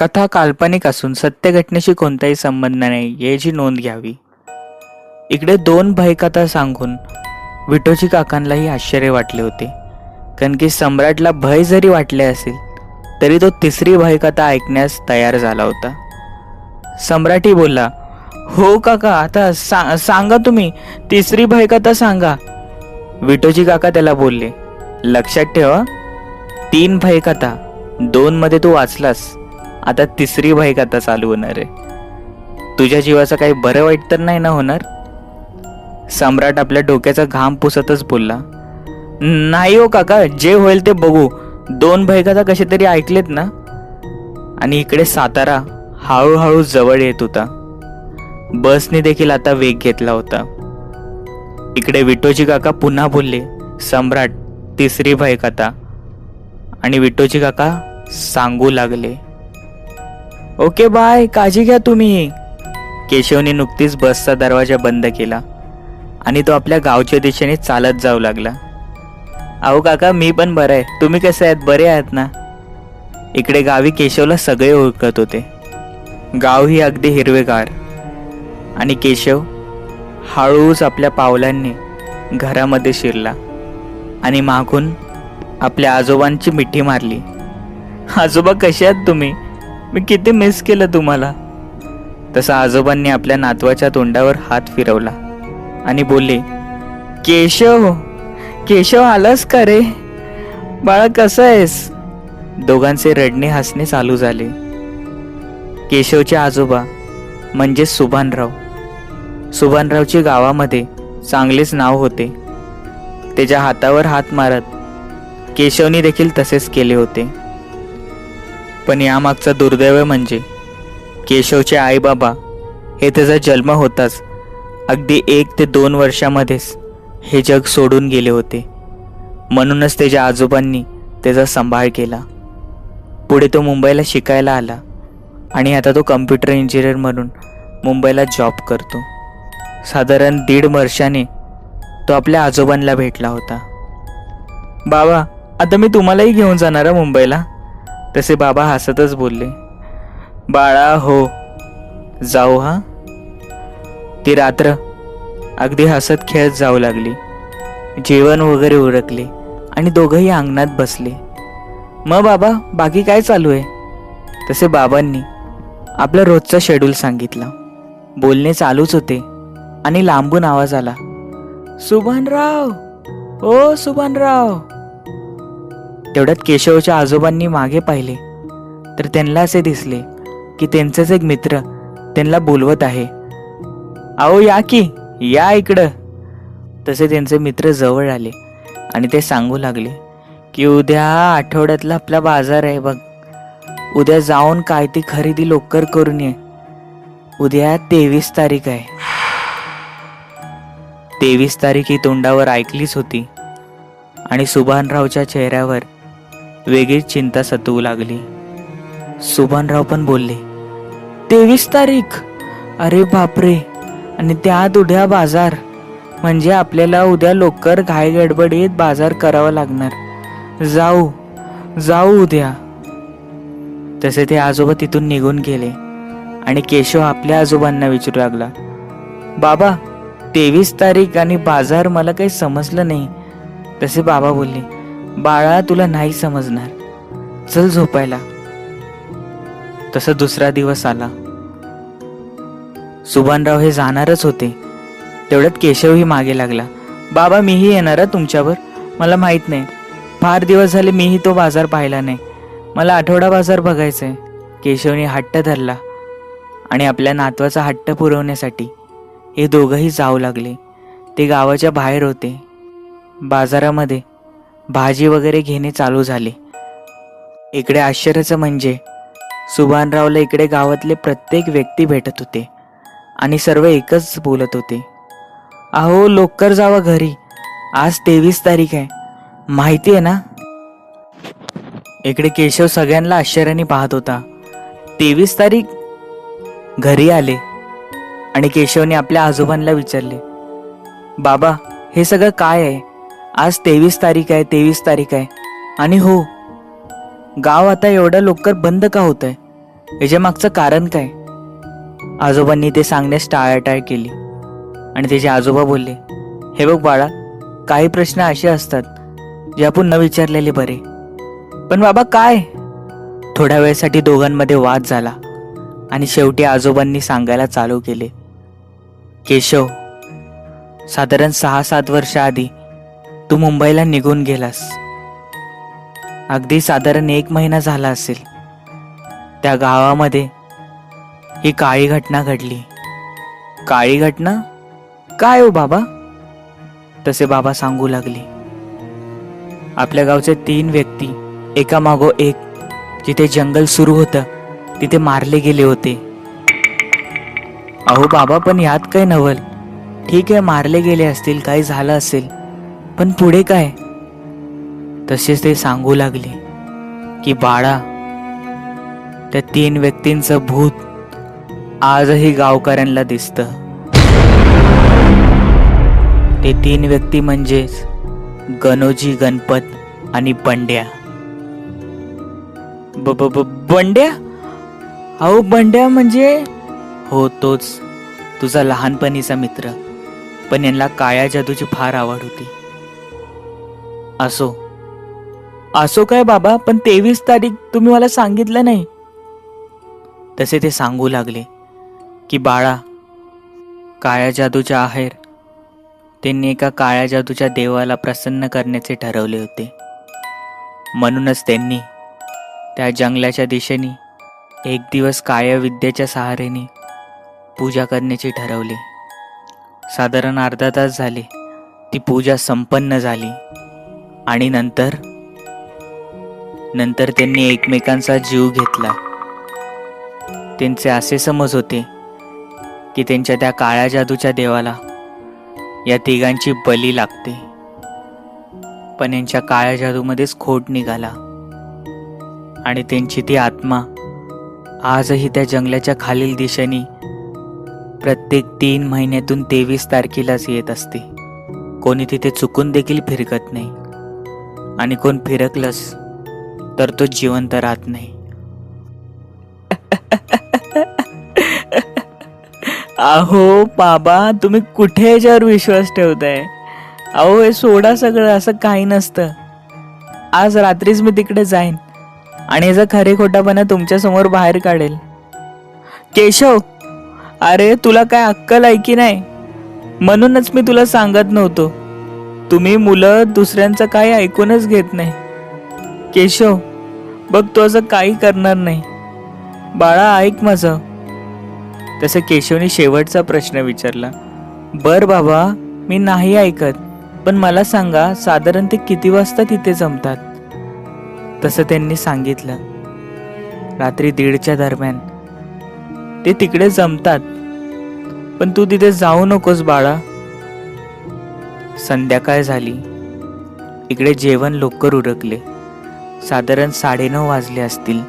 कथा काल्पनिक असून सत्य घटनेशी कोणताही संबंध नाही याची नोंद घ्यावी. इकडे दोन भयकथा सांगून विठोजी काकांनाही आश्चर्य वाटले होते, कारण की सम्राटला भय जरी वाटले असेल तरी तो तिसरी भयकथा ऐकण्यास तयार झाला होता. सम्राटही बोलला, हो काका, आता सांगा तुम्ही, तिसरी भयकथा सांगा. विठोजी काका त्याला बोलले, लक्षात ठेव, 3 भयकथा, 2 मध्ये तू वाचलास, आता तिसरी भयकथा चालू होणार आहे. तुझ्या जीवाचं काही बरं वाईट तर नाही ना होणार? सम्राट आपल्या डोक्याचा घाम पुसतच बोलला, नाही हो काका, जे होईल ते बघू. 2 भयकथा कशा तरी ऐकलेत ना. आणि इकडे सातारा हळूहळू जवळ येत होता. बसने देखील आता वेग घेतला होता. इकडे विठोजी काका पुन्हा बोलले, सम्राट, तिसरी भयकथा. आणि विठोजी काका सांगू लागले, ओके बाय, काळजी घ्या तुम्ही. केशवने नुकतीच बसचा दरवाजा बंद केला आणि तो आपल्या गावच्या दिशेने चालत जाऊ लागला. अहो काका, मी पण बरं आहे, तुम्ही कसे आहेत, बरे आहात ना? इकडे गावी केशवला सगळे ओळखत होते. गाव ही अगदी हिरवेगार. आणि केशव हळूच आपल्या पावलांनी घरामध्ये शिरला आणि मागून आपल्या आजोबांची मिठी मारली. आजोबा, कसे आहात तुम्ही? मी किती मिस केलं तुम्हाला. तसा आजोबांनी आपल्या नातवाच्या तोंडावर हात फिरवला आणि बोलले, केशव, केशव, आलास का रे? बाळा, कसं आहेस? दोघांचे रडणे हसणे चालू झाले. केशवचे आजोबा म्हणजे सुभानरावची गावामध्ये चांगलेच नाव होते. त्याच्या हातावर हात मारत केशवनी देखील तसेच केले होते. पण यामागचा दुर्दैव म्हणजे केशवचे आईबाबा हे त्याचा जन्म होताच अगदी 1 ते 2 वर्षामध्येच हे जग सोडून गेले होते. म्हणूनच त्याच्या आजोबांनी त्याचा सांभाळ केला. पुढे तो मुंबईला शिकायला आला आणि आता तो कम्प्युटर इंजिनियर म्हणून मुंबईला जॉब करतो. साधारण 1.5 वर्षाने तो आपल्या आजोबांना भेटला होता. बाबा, आता मी तुम्हालाही घेऊन जाणार आहे मुंबईला. तसे बाबा हसतच बोलले, बाळा, हो, जाऊ हा. ती रात्र अगदी हसत खेळत जाऊ लागली. जेवण वगैरे उरकले आणि दोघंही अंगणात बसले. मग बाबा, बाकी काय चालू आहे? तसे बाबांनी आपला रोजचा शेड्यूल सांगितला. बोलणे चालूच होते आणि लांबून आवाज आला, सुभानराव, ओ सुभानराव. तेवढ्यात केशवच्या आजोबांनी मागे पाहिले तर त्यांना असे दिसले की त्यांचाच एक मित्र त्यांना बोलवत आहे. आओ, या की, या इकडं. तसे त्यांचे मित्र जवळ आले आणि ते सांगू लागले की उद्या आठवड्यातला आपला बाजार आहे बघ. उद्या जाऊन काय ती खरेदी लवकर करून ये. उद्या 23 तारीख आहे. 23 तारीख ही तोंडावर ऐकलीच होती आणि सुभानरावच्या चेहऱ्यावर वेगळीच चिंता सतवू लागली. सुभानराव पण बोलले, 23 तारीख? अरे बापरे, आणि त्यात उद्या बाजार, म्हणजे आपल्याला उद्या लवकर घाई गडबडीत बाजार करावा लागणार. जाऊ उद्या. तसे ते आजोबा तिथून निघून गेले आणि केशव आपल्या आजोबांना विचारू लागला, बाबा, 23 तारीख आणि बाजार मला काही समजलं नाही. तसे बाबा बोलले, बाळा, तुला नाही समजणार, चल झोपायला. तसा दुसरा दिवस आला. सुभानराव हे जाणारच होते. तेवढ्यात केशवही मागे लागला, बाबा, मीही येणार तुमच्यावर. मला माहित नाही, फार दिवस झाले मीही तो बाजार पाहिला नाही. मला आठवडा बाजार बघायचाय. केशवने हट्ट धरला आणि आपल्या नातवाचा हट्ट पुरवण्यासाठी हे दोघंही जाऊ लागले. ते गावाच्या बाहेर होते. बाजारामध्ये भाजी वगैरे घेणे चालू झाले. इकडे आश्चर्याचं म्हणजे सुभानरावला इकडे गावातले प्रत्येक व्यक्ती भेटत होते आणि सर्व एकच बोलत होते, अहो, लवकर जावा घरी, आज 23 तारीख आहे, माहिती आहे ना? इकडे केशव सगळ्यांना आश्चर्याने पाहत होता. 23 तारीख? घरी आले आणि केशवने आपल्या आजोबांना विचारले, बाबा, हे सगळं काय आहे? आज 23 तारीख आहे, 23 तारीख आहे. आणि हो, गाव आता एवढं लवकर बंद का होत आहे? याच्या मागचं कारण काय? आजोबांनी ते सांगण्यास टाळाटाळ केली आणि त्याचे आजोबा बोलले, हे बघ बाळा, काही प्रश्न असे असतात जे आपण न विचारलेले बरे. पण बाबा काय? थोड्या वेळेसाठी दोघांमध्ये वाद झाला आणि शेवटी आजोबांनी सांगायला चालू केले, केशव, साधारण 6-7 वर्ष आधी तू मुंबईला निघून गेलास. अगदी साधारण 1 महिना झाला असेल. त्या गावामध्ये ही काळी घटना घडली. काळी घटना? काय हो बाबा? तसे बाबा सांगू लागले. आपल्या गावचे 3 व्यक्ती एकामागो एक जिथे जंगल सुरू होतं तिथे मारले गेले होते. अहो बाबा, पण यात काय नवल? ठीक आहे, मारले गेले असतील, काही झालं असेल, पण पुढे काय? तसेच ते सांगू लागले की बाळा, त्या 3 व्यक्तींचं भूत आजही गावकऱ्यांना दिसतं. ते 3 व्यक्ती म्हणजेच गणोजी, गणपत आणि बंड्या. बंड्या? अहो बंड्या म्हणजे? हो, तोच, तुझा लहानपणीचा मित्र. पण यांना काळ्या जादूची फार आवड होती. असो असो काय बाबा, पण 23 तारीख तुम्ही मला सांगितलं नाही. तसे ते सांगू लागले की बाळा, काळ्या जादूच्या आहेर त्यांनी एका काळ्या जादूच्या देवाला प्रसन्न करण्याचे ठरवले होते. म्हणूनच त्यांनी त्या जंगलाच्या दिशेने एक दिवस काळ्या विद्येच्या सहाऱ्याने पूजा करण्याचे ठरवले. साधारण अर्धा तास झाले ती पूजा संपन्न झाली आणि नंतर त्यांनी एकमेकांचा जीव घेतला. त्यांचे असे समज होते की त्यांच्या त्या काळ्या जादूच्या देवाला या तिघांची बली लागते. पण यांच्या काळ्या जादूमध्येच खोट निघाला आणि त्यांची ती आत्मा आजही त्या जंगलाच्या खालील दिशेने प्रत्येक 3 महिन्यातून 23 तारखेलाच येत असते. कोणी तिथे चुकून देखील फिरकत नाही आणि कोण फिरकलंच तर तो जिवंत राहत नाही. अहो बाबा, तुम्ही कुठे याच्यावर विश्वास ठेवताय? अहो हे सोडा सगळं, असं काही नसतं. आज रात्रीच मी तिकडे जाईन आणि याचा खरे खोटापणा तुमच्या समोर बाहेर काढेल. केशव, अरे तुला काय अक्कल आहे की नाही? म्हणूनच मी तुला सांगत नव्हतो. तुम्ही मुलं दुसऱ्यांचं काही ऐकूनच घेत नाही. केशव बघ, तो असं काही करणार नाही. बाळा ऐक माझं. तसं केशवने शेवटचा प्रश्न विचारला. बर बाबा, मी नाही ऐकत, पण मला सांगा साधारण ते किती वाजता तिथे जमतात? तसं त्यांनी सांगितलं. रात्री 1:30च्या दरम्यान ते तिकडे जमतात, पण तू तिथे जाऊ नकोस बाळा. संध्याकाळ झाली. इकडे जेवण लवकर उरकले. साधारण 9:30 वाजले असतील.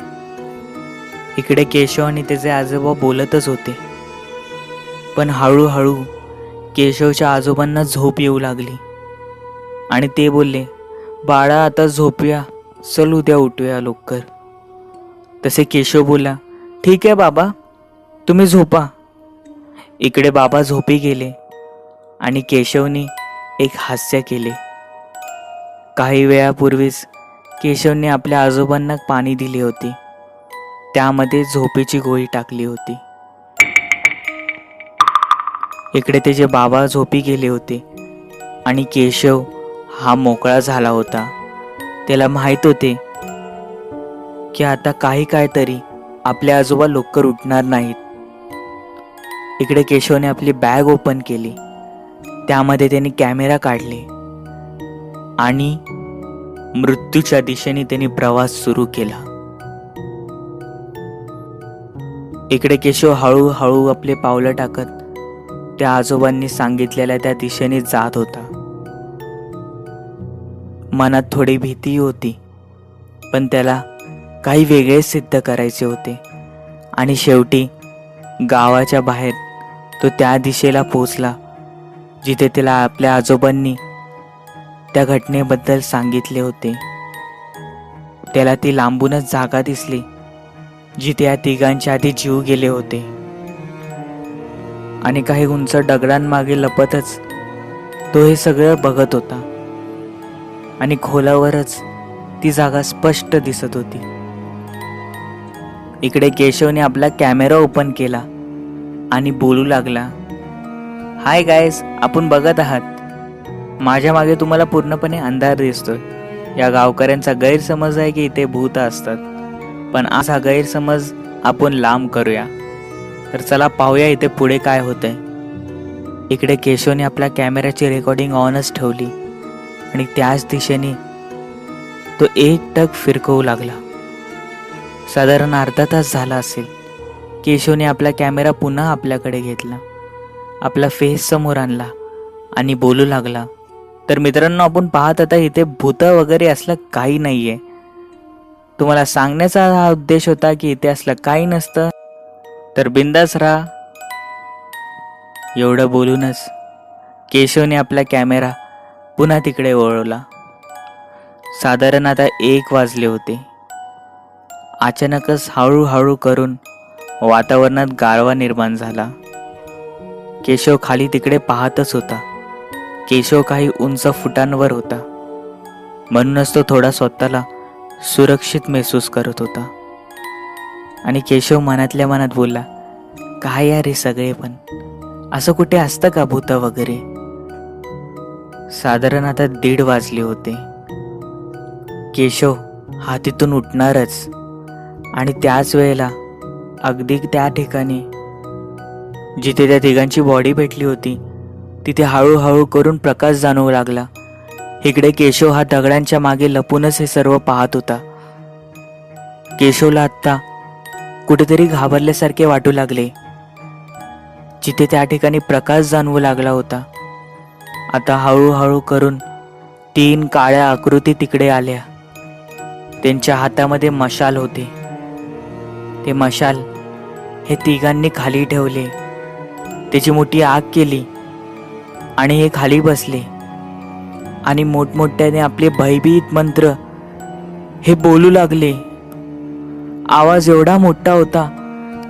इकडे केशव आणि त्याचे आजोबा बोलतच होते, पण हळूहळू केशवच्या आजोबांना झोप येऊ लागली आणि ते बोलले, बाळा आता झोपूया, चल उद्या उठूया लवकर. तसे केशव बोला, ठीक आहे बाबा, तुम्ही झोपा. इकडे बाबा झोपी गेले आणि केशवने एक हास्य केले. काही वेळापूर्वीच केशवने आपल्या आजोबांना पाणी दिले होते, त्यामध्ये झोपेची गोळी टाकली होती. इकडे त्याचे बाबा झोपी गेले होते आणि केशव हा मोकळा झाला होता. त्याला माहित होते की आता काही काय तरी आपले आजोबा लवकर उठणार नाहीत. इकडे केशवने आपली बॅग ओपन केली. त्यामध्ये त्याने कॅमेरा काढले आणि मृत्यूच्या दिशेने त्यांनी प्रवास सुरू केला. इकडे केशव हळूहळू आपले पावलं टाकत त्या आजोबांनी सांगितलेल्या त्या दिशेने जात होता. मनात थोडी भीती होती, पण त्याला काही वेगळे सिद्ध करायचे होते आणि शेवटी गावाच्या बाहेर तो त्या दिशेला पोचला जिथे त्याला आपल्या आजोबांनी त्या घटनेबद्दल सांगितले होते. त्याला ती लांबूनच जागा दिसली जिथे या तिघांच्या आधी जीव गेले होते. आणि काही उंच दगडांमागे लपतच तो हे सगळं बघत होता. आणि खोलावरच ती जागा स्पष्ट दिसत होती. इकडे केशवने आपला कॅमेरा ओपन केला आणि बोलू लागला, हाय गायस, आपण बघत आहात. माझ्या मागे तुम्हाला पूर्णपणे अंधार दिसतोय. या गावकऱ्यांचा गैरसमज आहे की इथे भूत असतात, पण आज हा गैरसमज आपण लांब करूया. तर चला पाहूया इथे पुढे काय होतंय. इकडे केशवने आपल्या कॅमेऱ्याची रेकॉर्डिंग ऑनच ठेवली आणि त्याच दिशेने तो एकटक फिरकवू लागला. साधारण अर्धा तास झाला असेल. केशवने आपला कॅमेरा पुन्हा आपल्याकडे घेतला, आपला फेस समोर आणला आणि बोलू लागला, तर मित्रांनो, आपण पाहत आता इथे भूत वगैरे असलं काही नाहीये. तुम्हाला सांगण्याचा हा उद्देश होता की इथे असलं काही नसतं, तर बिंदास राहा. एवढं बोलूनच केशवने आपला कॅमेरा पुन्हा तिकडे वळवला. साधारण आता 1 वाजले होते. अचानकच हळूहळू करून वातावरणात गारवा निर्माण झाला. केशव खाली तिकडे पाहतच होता. केशव काही उंच फुटांवर होता, म्हणूनच तो थोडा स्वतःला सुरक्षित महसूस करत होता. आणि केशव मनातल्या मनात बोलला, काय यार हे सगळे, पण असं कुठे असतं का भूत वगैरे. साधारण आता 1:30 वाजले होते. केशव हा तिथून उठणारच आणि त्याच वेळेला अगदी त्या ठिकाणी जिथे त्या तिघांची बॉडी भेटली होती तिथे हळूहळू करून प्रकाश जाणवू लागला. इकडे केशव हा दगडांच्या मागे लपूनच हे सर्व पाहत होता. केशवला आत्ता कुठेतरी घाबरल्यासारखे वाटू लागले. जिथे त्या ठिकाणी प्रकाश जाणवू लागला होता, आता हळूहळू करून 3 काळ्या आकृती तिकडे आल्या. त्यांच्या हातामध्ये मशाल होते. ते मशाल हे तिघांनी खाली ठेवले. त्याची मोठी आग केली आणि हे खाली बसले आणि मोठमोठ्याने आपले भयभीत मंत्र हे बोलू लागले. आवाज एवढा मोठा होता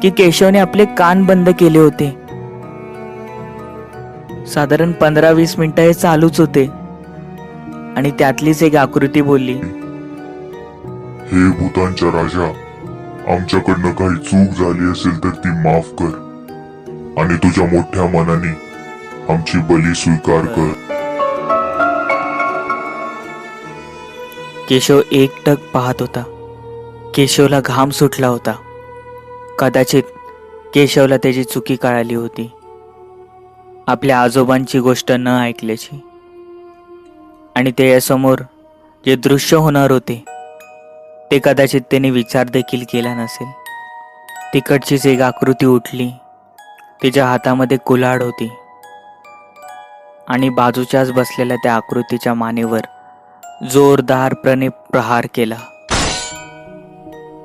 की केशवने आपले कान बंद केले होते. साधारण 15-20 मिनिटं हे चालूच होते आणि त्यातलीच एक आकृती बोलली, हे भूतांच्या राजा, आमच्याकडनं काही चूक झाली असेल तर ती माफ कर आणि तुझ्या मोठ्या मनाने आमची बली स्वीकार कर. केशव एकटक पाहत होता. केशवला घाम सुटला होता. कदाचित केशवला त्याची चुकी कळाली होती, आपल्या आजोबांची गोष्ट न ऐकल्याची. आणि त्याच्यासमोर जे दृश्य होणार होते ते कदाचित त्याने विचार देखील केला नसेल. तिकडचीच एक आकृती उठली. तिच्या हातामध्ये कुल्हाड होती आणि बाजूच्याच बसलेल्या त्या आकृतीच्या मानेवर जोरदारपणे प्रहार केला.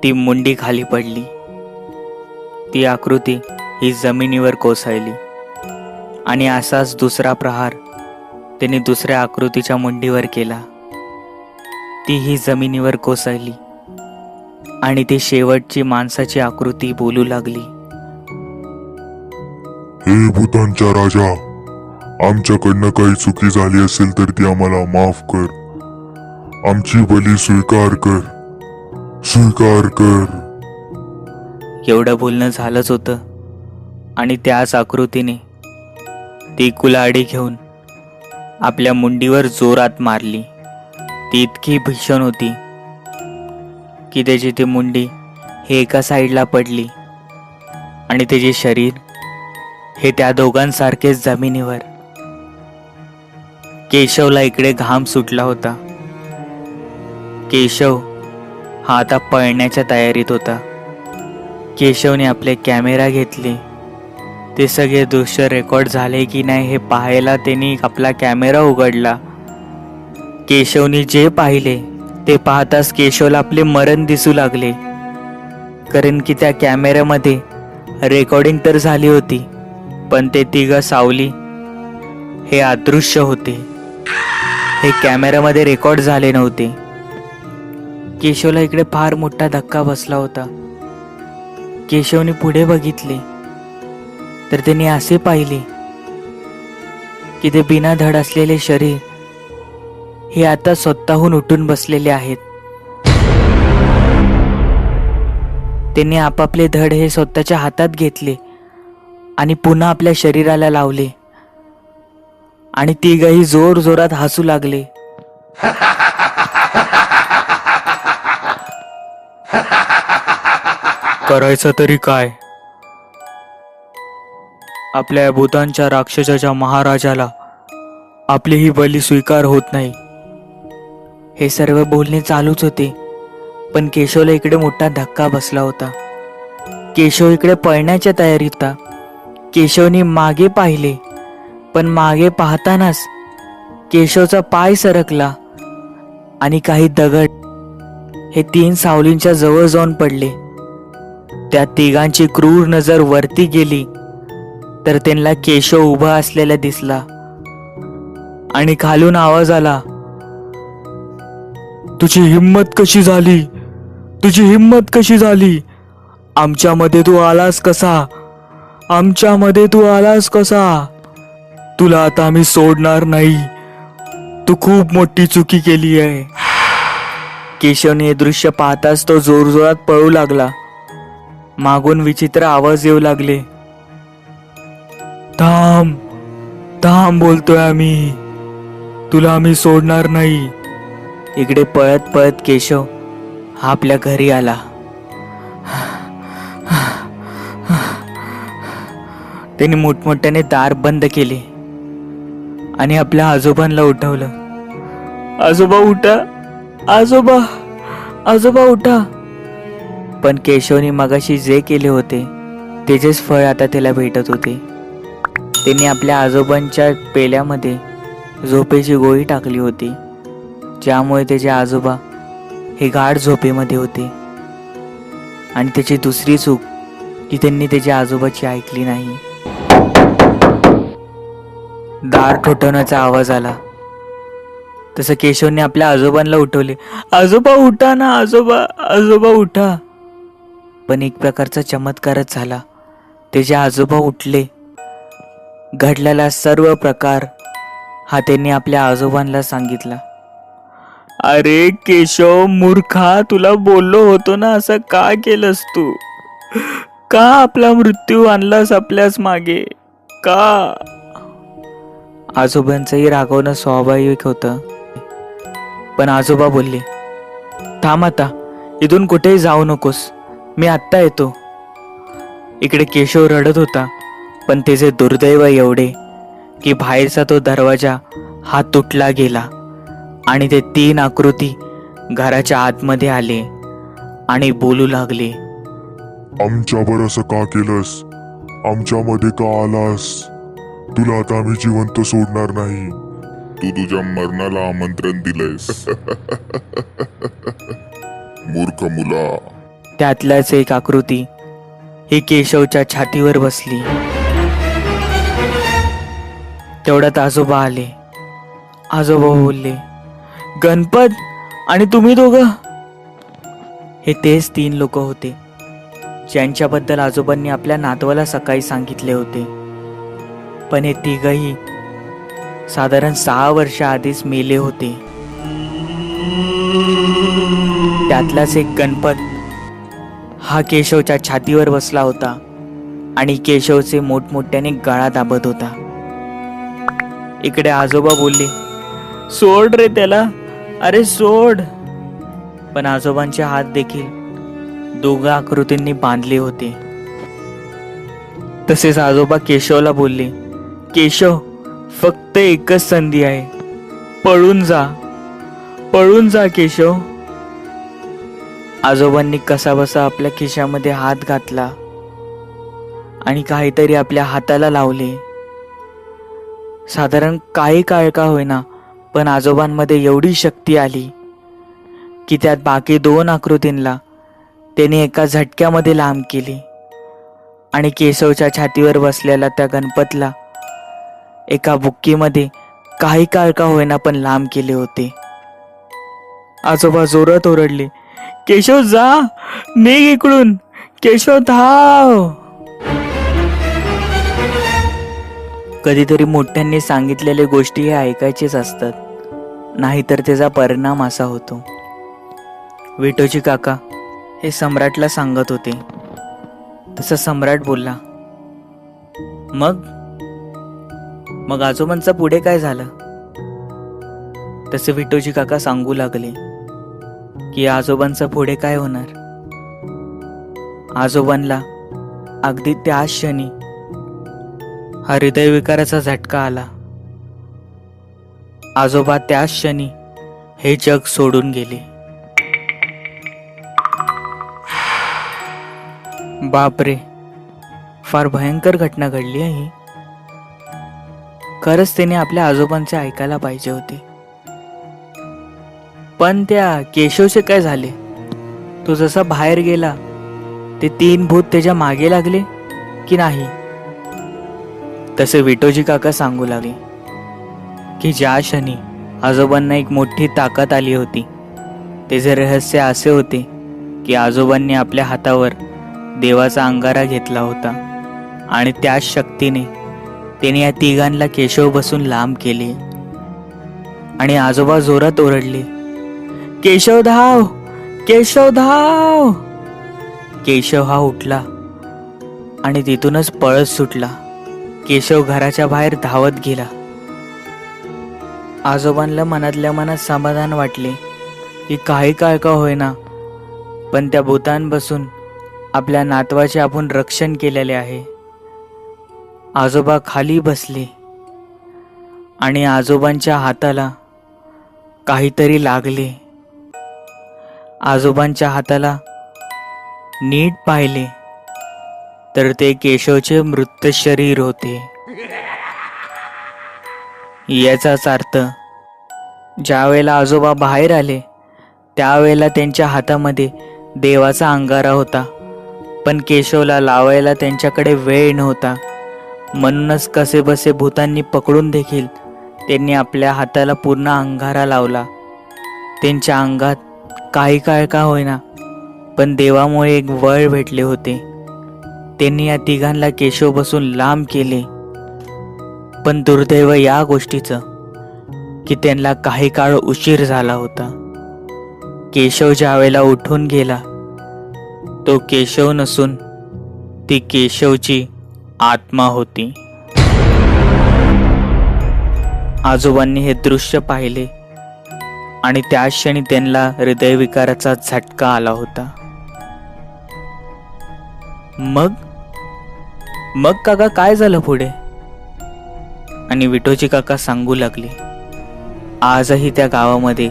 ती मुंडी खाली पडली. ती आकृती ही जमिनीवर कोसळली आणि असाच दुसरा प्रहार त्याने दुसऱ्या आकृतीच्या मुंडीवर केला. तीही जमिनीवर कोसळली आणि ती शेवटची माणसाची आकृती बोलू लागली, हे भूतांच्या राजा, आमच्याकडनं काही चुकी झाली असेल तर ती आम्हाला माफ कर. आमची बली स्वीकार कर, स्वीकार कर. एवढं बोलणं झालंच होतं आणि त्याच आकृतीने ती कुल्हाडी घेऊन आपल्या मुंडीवर जोरात मारली. ती इतकी भीषण होती की त्याची ती मुंडी हे एका साईडला पडली आणि त्याचे शरीर हे त्या दोघांसारखेच जमिनीवर. केशवला इकडे घाम सुटला होता. केशव हा आता पळण्याच्या तयारीत होता. केशवने आपले कॅमेरा घेतले. ते सगळे दृश्य रेकॉर्ड झाले की नाही हे पाहायला त्यांनी आपला कॅमेरा उघडला. केशवने जे पाहिले ते पाहताच केशवला आपले मरण दिसू लागले, कारण की त्या कॅमेऱ्यामध्ये रेकॉर्डिंग तर झाली होती, पण ते तिघं सावली हे अदृश्य होते. हे कॅमेऱ्यामध्ये रेकॉर्ड झाले नव्हते. केशवला इकडे फार मोठा धक्का बसला होता. केशवने पुढे बघितले तर त्याने असे पाहिले की ते बिना धड असलेले शरीर हे आता स्वतःहून उठून बसलेले आहेत. त्यांनी आपापले धड हे स्वतःच्या हातात घेतले आणि पुन्हा आपल्या शरीराला लावले आणि तिघही जोर जोरात हसू लागले. करायचं तरी काय? आपल्या भूतांच्या राक्षसाच्या महाराजाला आपली ही बली स्वीकार होत नाही. हे सर्व बोलणे चालूच होते, पण केशवला इकडे मोठा धक्का बसला होता. केशव इकडे पळण्याच्या तयारीत होता. केशवने मागे पाहिले, पण मागे पाहतानाच केशवचा पाय सरकला आणि काही दगड हे 3 सावलींच्या जवळ जाऊन पडले. त्या तिघांची क्रूर नजर वरती गेली तर त्यांना केशव उभा असलेला दिसला आणि खालून आवाज आला, तुझी हिम्मत कशी झाली? तुझी हिम्मत कशी झाली? आमच्यामध्ये तू आलास कसा? आमच्यामध्ये तू आलास कसा? तुला आता आम्ही सोडणार नाही. तू खूप मोठी चुकी केली आहे. केशवने हे दृश्य पाहताच तो जोरजोरात पळू लागला. मागून विचित्र आवाज येऊ लागले, थांब थांब बोलतोय आम्ही, तुला आम्ही सोडणार नाही. इकडे पळत पळत केशव हा आपल्या घरी आला. त्यांनी मोठमोठ्याने दार बंद केले आणि आपल्या आजोबांना उठवलं. आजोबा उठा, आजोबा, आजोबा उठा. पण केशवने मगाशी जे केले होते त्याचेच फळ आता त्याला भेटत होते. त्यांनी आपल्या आजोबांच्या पेल्यामध्ये झोपेची गोळी टाकली होती, ज्यामुळे त्याचे आजोबा हे गाढ झोपेमध्ये होते. आणि त्याची दुसरी चूक की त्यांनी त्याच्या आजोबाची ऐकली नाही. दार ठोठवण्याचा आवाज आला तसं केशवने आपल्या आजोबांना उठवले. आजोबा उठा ना, आजोबा, आजोबा उठा. पण एक प्रकारचा चमत्कारच झाला. त्याचे आजोबा उठले. घडलेला सर्व प्रकार हा त्यांनी आपल्या आजोबांना सांगितला. अरे केशव मूर्खा, तुला बोललो होतो ना, असं का केलंस तू? का आपला मृत्यू आणलास आपल्याच मागे? का? आजोबांचंही रागवणं स्वाभाविक होतं, पण आजोबा बोलले, थांब आता, इथून कुठेही जाऊ नकोस, मी आत्ता येतो. इकडे केशव रडत होता, पण त्याचे दुर्दैव एवढे की बाहेरचा तो दरवाजा हा तुटला गेला आणि ते 3 आकृती घराच्या आतमध्ये आले आणि बोलू लागले. आमच्यावर असं का केलंस? आमच्यामध्ये का आलास? तुला आता आम्ही जिवंत सोडणार नाही. तू तुझ्या मरणाला आमंत्रण दिलंयस. मूर्ख मुला. त्यातल्याच एक आकृती ही केशवच्या छातीवर बसली. तेवढ्यात आजोबा आले. आजोबा बोलले, गणपत आणि तुम्ही दोघं? हे तेच 3 लोक होते ज्यांच्याबद्दल आजोबांनी आपल्या नातवाला सकाळी सांगितले होते. पण हे तिघही साधारण 6 वर्ष आधीच मेले होते. त्यातलाच एक गणपत हा केशवच्या छातीवर बसला होता आणि केशवचे मोठमोठ्याने गळा दाबत होता. इकडे आजोबा बोलले, सोड रे त्याला, अरे सोड. पण आजोबांचे हात देखील 2 आकृतींनी बांधले होते. तसेच आजोबा केशवला बोलले, केशव, फक्त एकच संधी आहे, पळून जा, पळून जा केशव. आजोबांनी कसाबसा आपल्या खिशामध्ये हात घातला आणि काहीतरी आपल्या हाताला लावले. साधारण काही काळ का होईना, पण आजोबांमध्ये एवढी शक्ती आली की त्यात बाकी 2 आकृतींना त्याने एका झटक्यामध्ये लांब केली आणि केशवच्या छातीवर बसलेला त्या गणपतला एका बुक्कीमध्ये काही काळ का होईना पण लांब केले होते. आजोबा जोरात ओरडले, केशव जा, निघ इकडून, केशव धाव. कधीतरी मोठ्यांनी सांगितलेल्या गोष्टी हे ऐकायचेच असतात, नाहीतर त्याचा परिणाम असा होतो. विठोजी काका हे सम्राटला सांगत होते. तसं सम्राट बोलला, मग आजोबांचा पुढे काय झालं? तसे विठोजी काका सांगू लागले की आजोबांचा पुढे काय होणार. आजोबांना अगदी त्याच क्षणी हा हृदयविकाराचा झटका आला. आजोबा त्याच क्षणी हे जग सोडून गेले. बापरे, फार भयंकर घटना घडली आहे. खरंच त्याने आपल्या आजोबांचे ऐकायला पाहिजे होते. पण त्या केशवचे काय झाले? तो जसा बाहेर गेला ते 3 भूत त्याच्या मागे लागले की नाही? तसे विठोजी काका सांगू लागले की ज्या क्षणी आजोबांना एक मोठी ताकद आली होती, त्याचे रहस्य असे होते की आजोबांनी आपल्या हातावर देवाचा अंगारा घेतला होता आणि त्याच शक्तीने त्याने या तिघांना केशव बसून लांब केले. आणि आजोबा जोरात ओरडले, केशव धाव, केशव धाव. केशव हा उठला आणि तिथूनच पळत सुटला. केशव घराच्या बाहेर धावत गेला. आजोबांना मनातल्या मनात समाधान वाटले की काही काळ का होईना, पण त्या भूतांपासून आपल्या नातवाचे आपण रक्षण केलेले आहे. आजोबा खाली बसले आणि आजोबांच्या हाताला काहीतरी लागले. आजोबांच्या हाताला नीट पाहिले तर ते केशवचे मृत शरीर होते. याचाच अर्थ ज्या वेळेला आजोबा बाहेर आले त्यावेळेला त्यांच्या हातामध्ये देवाचा अंगारा होता, पण केशवला लावायला त्यांच्याकडे वेळ नव्हता. म्हणूनच कसेबसे भूतांनी पकडून देखील त्यांनी आपल्या हाताला पूर्ण अंगारा लावला. त्यांच्या अंगात काही काळ का होईना, पण देवामुळे एक बळ भेटले होते. त्यांनी या तिघांना केशव बसून लांब केले. पण दुर्दैव या गोष्टीचं की त्यांना काही काळ उशीर झाला होता. केशव ज्या वेळेला उठून गेला तो केशव नसून ती केशवची आत्मा होती. आजोबांनी हे दृश्य पाहिले आणि त्याच क्षणी त्यांना हृदयविकाराचा झटका आला होता. मग काका काय झालं पुढे? आणि विठोजी काका सांगू लागले, आजही त्या गावामध्ये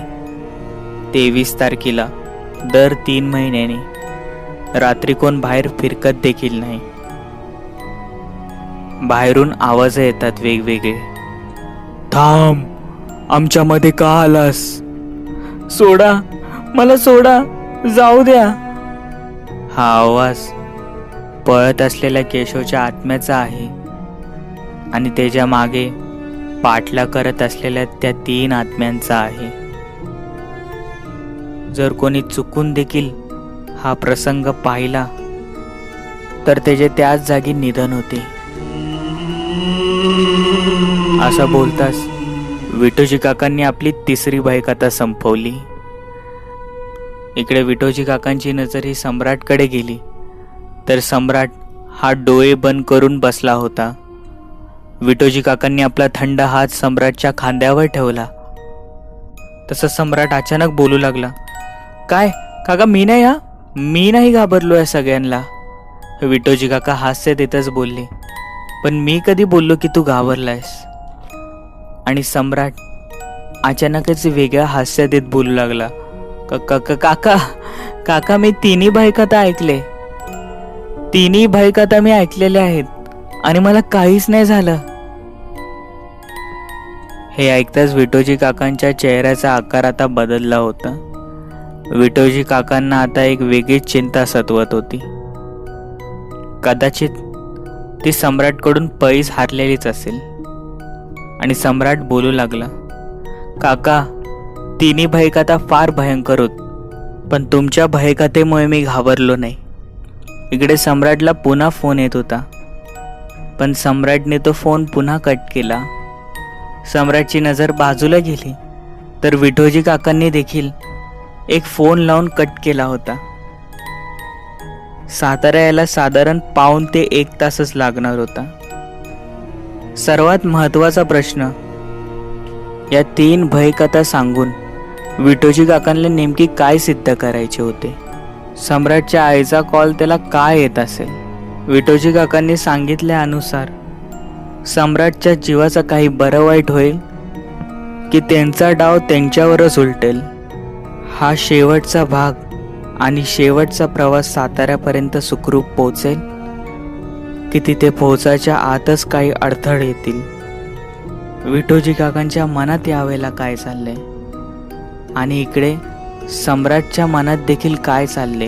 23 तारखेला दर 3 महिन्याने रात्री कोण बाहेर फिरकत देखील नाही. बाहेरून आवाज येतात वेगवेगळे, थांब, आमच्यामध्ये का आलास? सोडा, मला सोडा, जाऊ द्या. हा आवाज पळत असलेल्या केशवच्या आत्म्याचा आहे आणि त्याच्या मागे पाठला करत असलेल्या त्या 3 आत्म्यांचा आहे. जर कोणी चुकून देखील हा प्रसंग पाहिला तर त्याचे त्याच जागी निधन होते. असं बोलताच विठोजी काकांनी आपली 3री भयकथा संपवली. इकडे विठोजी काकांची नजर ही सम्राटकडे गेली तर सम्राट हा डोळे बंद करून बसला होता. विठोजी काकांनी आपला थंड हात सम्राटच्या खांद्यावर ठेवला. तसं सम्राट अचानक बोलू लागला, काय काका, मी नाही घाबरलो या सगळ्यांना. विठोजी काका हास्य देतच बोलले, पण मी कधी बोललो की तू घाबरलायस? आणि सम्राट अचानकच वेगळ्या हास्य देत बोलू लागला, काका मी 3 भयकथा ऐकले. 3 भयकथा मी ऐकलेल्या आहेत आणि मला काहीच नाही झालं. हे ऐकताच विठोजी काकांच्या चेहऱ्याचा आकार आता बदलला होता. विठोजी काकांना आता एक वेगळीच चिंता सतवत होती. कदाचित ती सम्राटकडून पैस हारलेलीच असेल. आणि सम्राट बोलू लागला, काका 3 भयकथा फार भयंकर होत, पण तुमच्या भयकथेमुळे मी घाबरलो नाही. इकडे सम्राटला पुन्हा फोन येत होता, पण सम्राटने तो फोन पुन्हा कट केला. सम्राटची नजर बाजूला गेली तर विठोजी काकांनी देखील एक फोन लावून कट केला होता. सातारा यायला साधारण पाऊण ते 1 तासच लागणार होता. सर्वात महत्त्वाचा प्रश्न, या 3 भयकथा सांगून विठोजी काकांना नेमकी काय सिद्ध करायचे होते? सम्राटच्या आईचा कॉल त्याला काय येत असेल? विठोजी काकांनी सांगितल्यानुसार सम्राटच्या जीवाचं काही बरं वाईट होईल की त्यांचा डाव त्यांच्यावरच उलटेल? हा शेवटचा भाग आणि शेवटचा प्रवास साताऱ्यापर्यंत सुखरूप पोहोचेल की तिथे पोहोचायच्या आतच काही अडथळे येतील? विठोजी काकांच्या मनात यावेळेला काय चाललंय आणि इकडे सम्राटच्या मनात देखील काय चालले,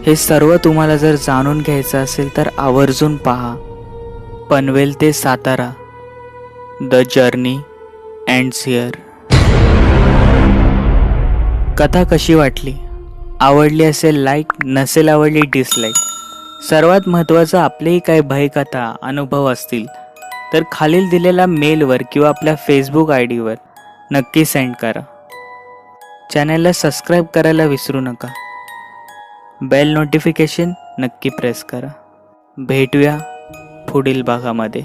हे सर्व तुम्हाला जर जाणून घ्यायचं असेल तर आवर्जून पहा पनवेल ते Satara, the journey ends here. कथा कशी वाटली? आवडली असेल लाईक, नसेल आवडली डिसलाईक. सर्वात महत्त्वाचं, आपलेही काही भयकथा अनुभव असतील तर खालील दिलेल्या मेलवर किंवा आपल्या फेसबुक ID वर नक्की सेंड करा. चॅनलला सबस्क्राईब करायला विसरू नका. बेल नोटिफिकेशन नक्की प्रेस करा. भेटूया पुढील भागामध्ये.